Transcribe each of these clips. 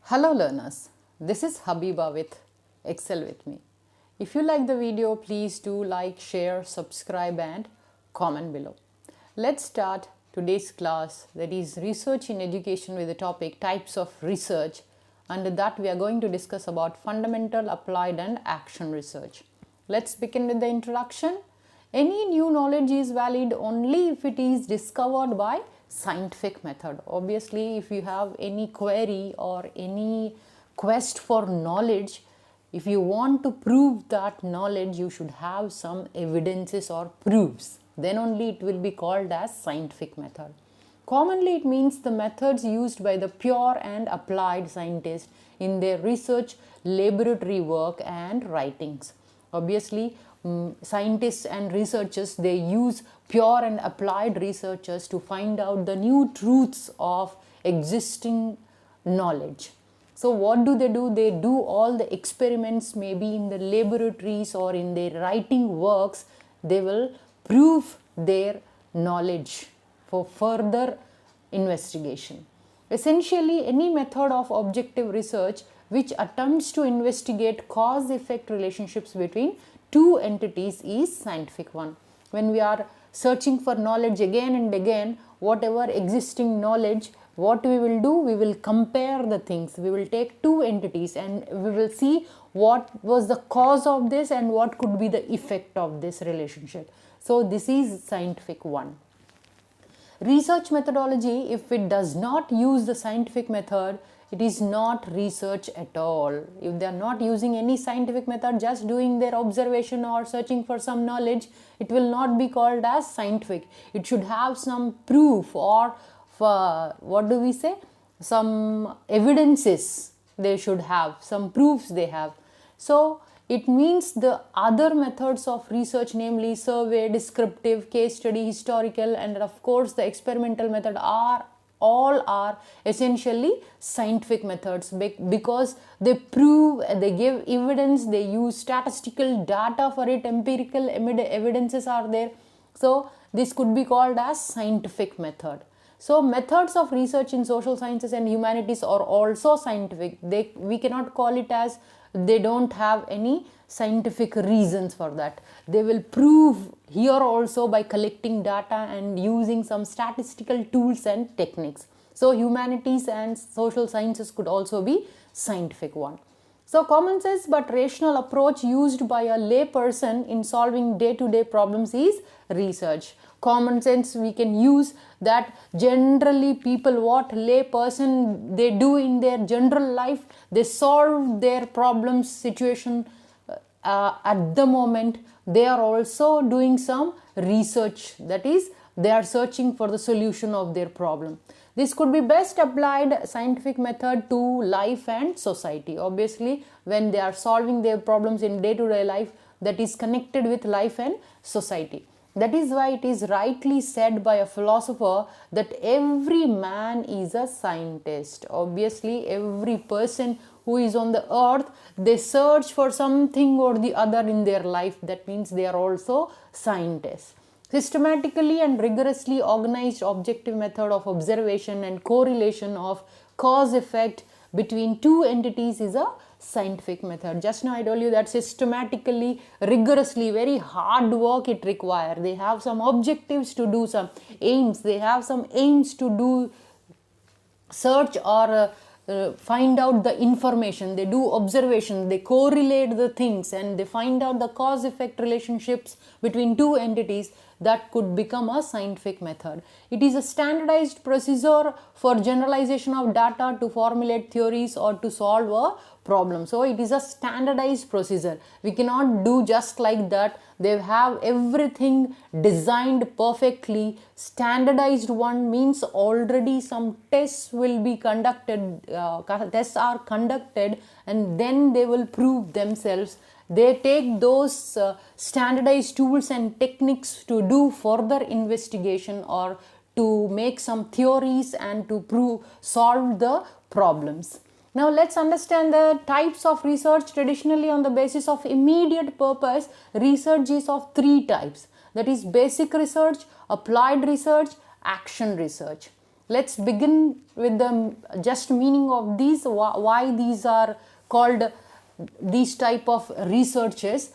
Hello learners, this is Habiba with Excel with me. If you like the video, please do like, share, subscribe and comment below. Let's start today's class, that is research in education, with the topic types of research. Under that we are going to discuss about fundamental, applied and action research. Let's begin with the introduction. Any new knowledge is valid only if it is discovered by scientific method. Obviously, if you have any query or any quest for knowledge, if you want to prove that knowledge, you should have some evidences or proofs. Then only it will be called as scientific method. Commonly, it means the methods used by the pure and applied scientists in their research, laboratory work and writings. Obviously, scientists and researchers, they use pure and applied researchers to find out the new truths of existing knowledge. So what do? They do all the experiments, maybe in the laboratories or in their writing works. They will prove their knowledge for further investigation. Essentially, any method of objective research which attempts to investigate cause-effect relationships between two entities is scientific one. When we are searching for knowledge again and again, whatever existing knowledge, what we will do, we will compare the things. We will take two entities and we will see what was the cause of this and what could be the effect of this relationship. So this is scientific one. Research methodology, if it does not use the scientific method, it is not research at all. If they are not using any scientific method, just doing their observation or searching for some knowledge, it will not be called as scientific. It should have some proof or some evidences they should have, some proofs they have. So it means the other methods of research, namely survey, descriptive, case study, historical and of course the experimental method, are essentially scientific methods, because they prove, they give evidence, they use statistical data for it, empirical evidences are there. So this could be called as scientific method. So methods of research in social sciences and humanities are also scientific. We cannot call it as they don't have any scientific reasons for that. They will prove here also by collecting data and using some statistical tools and techniques. So humanities and social sciences could also be scientific one. So common sense but rational approach used by a lay person in solving day-to-day problems is research. Common sense we can use that. Generally people, what lay person they do in their general life, they solve their problems situation at the moment. They are also doing some research, that is they are searching for the solution of their problem. This could be best applied scientific method to life and society. Obviously when they are solving their problems in day-to-day life, that is connected with life and society. That is why it is rightly said by a philosopher that every man is a scientist. Obviously every person who is on the earth, they search for something or the other in their life. That means they are also scientists. Systematically and rigorously organized objective method of observation and correlation of cause-effect between two entities is a scientific method. Just now I told you that systematically, rigorously, very hard work it requires. They have some objectives to do, some aims. They have some aims to do search or find out the information. They do observation, they correlate the things and they find out the cause-effect relationships between two entities. That could become a scientific method. It is a standardized procedure for generalization of data to formulate theories or to solve a problem. So it is a standardized procedure. We cannot do just like that. They have everything designed perfectly. Standardized one means already some tests will be conducted, tests are conducted and then they will prove themselves. They take those standardized tools and techniques to do further investigation or to make some theories and to solve the problems. Now let's understand the types of research. Traditionally, on the basis of immediate purpose, research is of three types. That is basic research, applied research, action research. let's begin with the just meaning of these, why these are called these type of researches.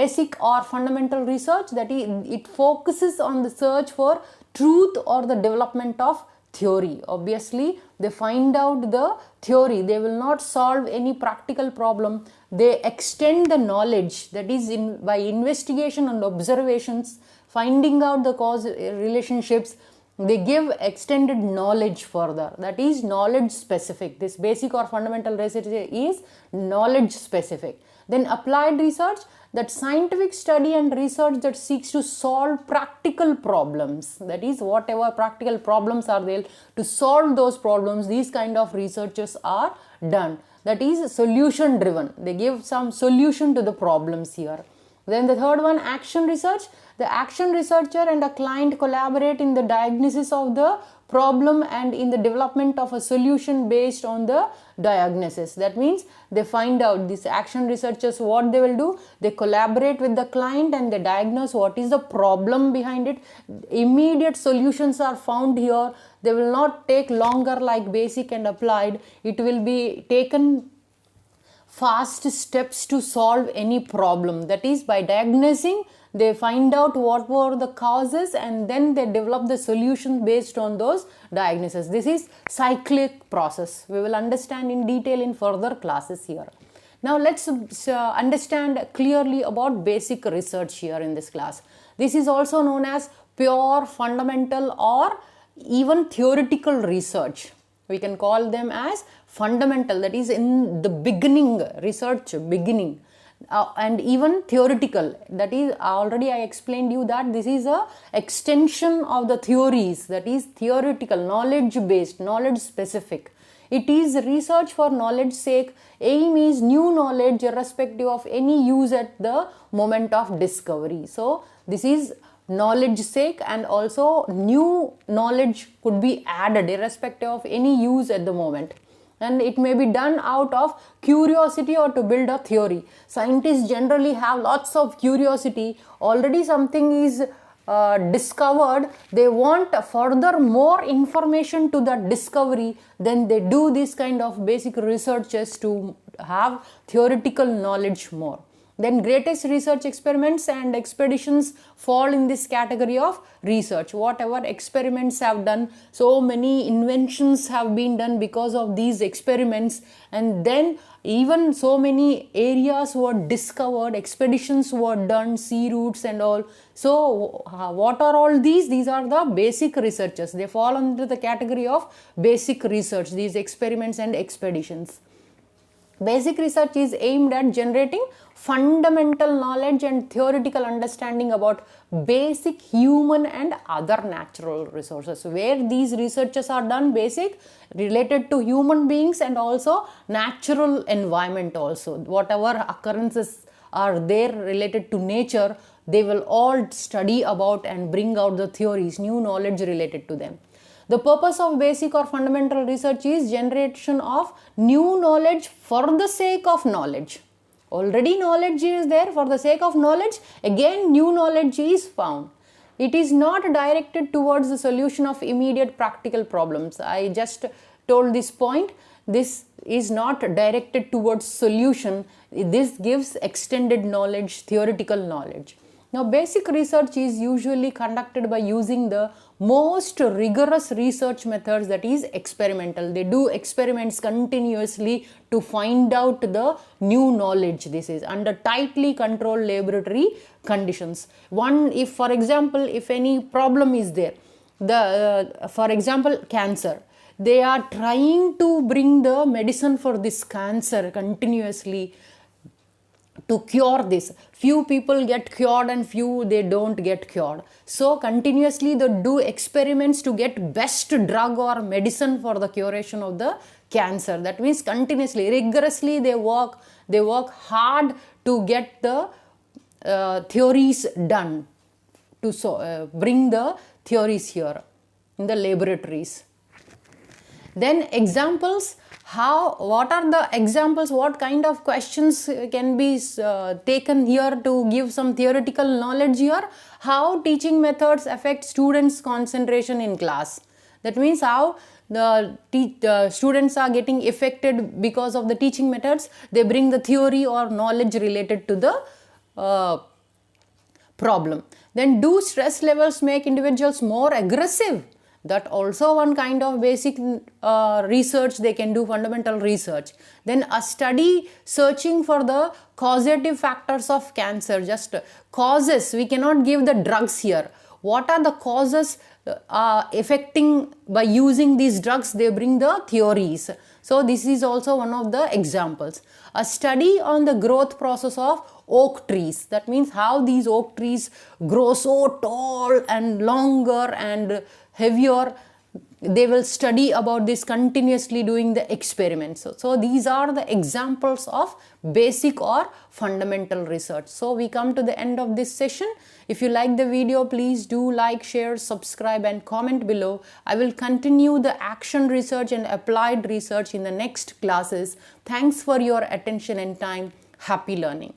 Basic or fundamental research, that is, it focuses on the search for truth or the development of theory. Obviously, they find out the theory, they will not solve any practical problem. They extend the knowledge, that is, by investigation and observations, finding out the cause relationships, they give extended knowledge further, that is knowledge specific. This basic or fundamental research is knowledge specific. Then applied research, that scientific study and research that seeks to solve practical problems, that is whatever practical problems are there, to solve those problems, these kind of researches are done. That is solution driven, they give some solution to the problems here. Then the third one, action research. The action researcher and a client collaborate in the diagnosis of the problem and in the development of a solution based on the diagnosis. That means they find out, these action researchers, what they will do, they collaborate with the client and they diagnose what is the problem behind it. Immediate solutions are found here. They will not take longer like basic and applied. It will be taken fast steps to solve any problem. That is, by diagnosing, they find out what were the causes and then they develop the solution based on those diagnoses. This is cyclic process. We will understand in detail in further classes here. Now let's understand clearly about basic research here in this class. This is also known as pure fundamental or even theoretical research. We can call them as fundamental, that is in the beginning, research beginning. And even theoretical, that is already I explained you that this is a extension of the theories, that is theoretical, knowledge based, knowledge specific. It is research for knowledge sake. Aim is new knowledge irrespective of any use at the moment of discovery. So this is knowledge sake, and also new knowledge could be added irrespective of any use at the moment. And it may be done out of curiosity or to build a theory. Scientists generally have lots of curiosity. Already something is discovered. They want further more information to that discovery. Then they do this kind of basic researches to have theoretical knowledge more. Then greatest research experiments and expeditions fall in this category of research. Whatever experiments have done, so many inventions have been done because of these experiments, and then even so many areas were discovered, expeditions were done, sea routes and all. So what are all these? These are the basic researches. They fall under the category of basic research, these experiments and expeditions. Basic research is aimed at generating fundamental knowledge and theoretical understanding about basic human and other natural resources. Where these researches are done, basic, related to human beings and also natural environment also. Whatever occurrences are there related to nature, they will all study about and bring out the theories, new knowledge related to them. The purpose of basic or fundamental research is generation of new knowledge for the sake of knowledge. Already knowledge is there, for the sake of knowledge, again new knowledge is found. It is not directed towards the solution of immediate practical problems. I just told this point. This is not directed towards solution. This gives extended knowledge, theoretical knowledge. Now, basic research is usually conducted by using the most rigorous research methods, that is experimental. They do experiments continuously to find out the new knowledge. This is under tightly controlled laboratory conditions. If for example, if any problem is there, for example, cancer, they are trying to bring the medicine for this cancer continuously to cure this. Few people get cured and few they don't get cured. So continuously they do experiments to get best drug or medicine for the curation of the cancer. That means continuously, rigorously they work hard to get the theories done, to bring the theories here in the laboratories. Then examples. What are the examples? What kind of questions can be taken here to give some theoretical knowledge here? How teaching methods affect students' concentration in class? That means how the students are getting affected because of the teaching methods. They bring the theory or knowledge related to the problem. Then, do stress levels make individuals more aggressive? That also one kind of basic research they can do, fundamental research. Then a study searching for the causative factors of cancer, just causes, we cannot give the drugs here. What are the causes affecting by using these drugs? They bring the theories. So this is also one of the examples. A study on the growth process of oak trees. That means how these oak trees grow so tall and longer and heavier. They will study about this continuously doing the experiments. So these are the examples of basic or fundamental research. So we come to the end of this session. If you like the video, please do like, share, subscribe and comment below. I will continue the action research and applied research in the next classes. Thanks for your attention and time. Happy learning.